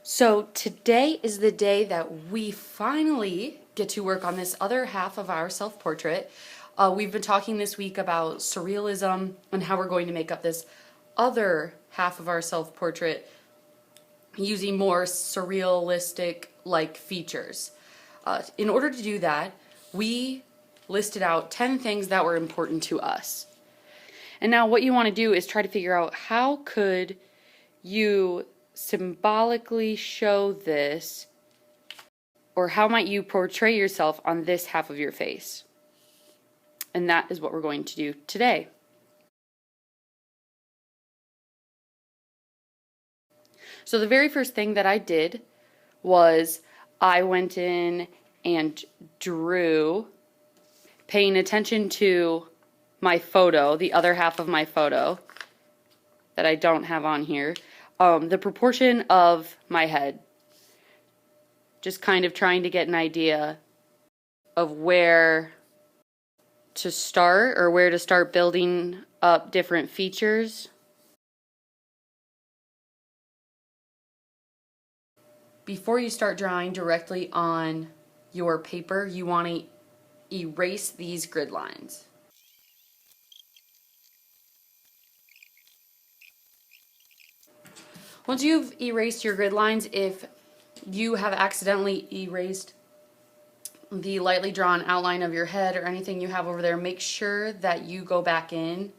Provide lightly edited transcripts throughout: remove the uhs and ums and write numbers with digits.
So today is the day that we finally get to work on this other half of our self-portrait. We've been talking this week about surrealism and how we're going to make up this other half of our self-portrait using more surrealistic-like features. In order to do that, we listed out 10 things that were important to us. And now what you want to do is try to figure out how could you symbolically show this, or how might you portray yourself on this half of your face. And that is what we're going to do today. So the very first thing that I did was I went in and drew, paying attention to my photo, the other half of my photo that I don't have on here, the proportion of my head. Just kind of trying to get an idea of where to start, or where to start building up different features. Before you start drawing directly on your paper, you want to erase these grid lines. Once you've erased your grid lines, if you have accidentally erased the lightly drawn outline of your head or anything you have over there, make sure that you go back in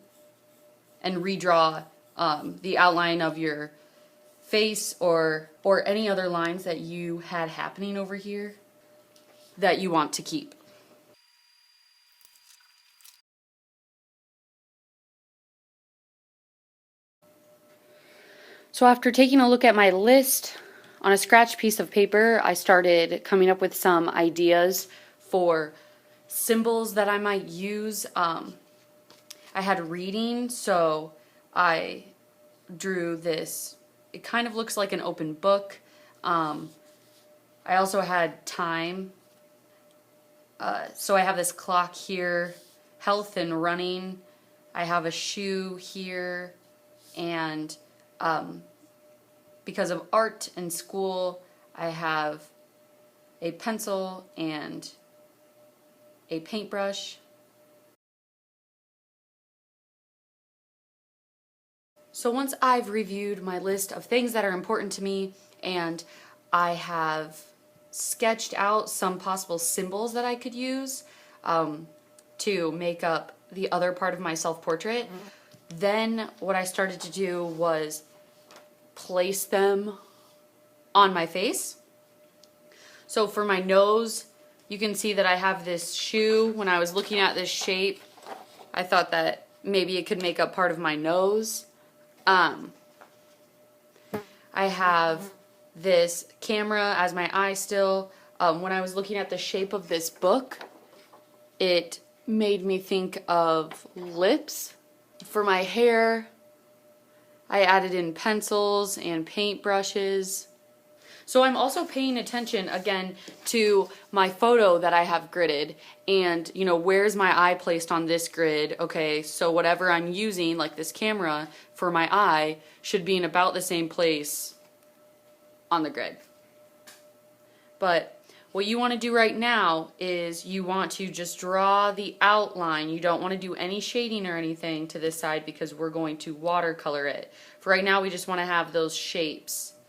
and redraw the outline of your face or any other lines that you had happening over here that you want to keep. So after taking a look at my list on a scratch piece of paper, I started coming up with some ideas for symbols that I might use. I had reading, so I drew this. It kind of looks like an open book. I also had time. So I have this clock here, health and running. I have a shoe here, and because of art and school, I have a pencil and a paintbrush. So once I've reviewed my list of things that are important to me, and I have sketched out some possible symbols that I could use to make up the other part of my self-portrait, then what I started to do was place them on my face. So for my nose, you can see that I have this shoe. When I was looking at this shape, I thought that maybe it could make up part of my nose. I have this camera as my eye still. When I was looking at the shape of this book, it made me think of lips. For my hair, I added in pencils and paintbrushes. So I'm also paying attention again to my photo that I have gridded, and where's my eye placed on this grid. Okay, so whatever I'm using, like this camera for my eye, should be in about the same place on the grid. But what you want to do right now is you want to just draw the outline. You don't want to do any shading or anything to this side because we're going to watercolor it. For right now, we just want to have those shapes.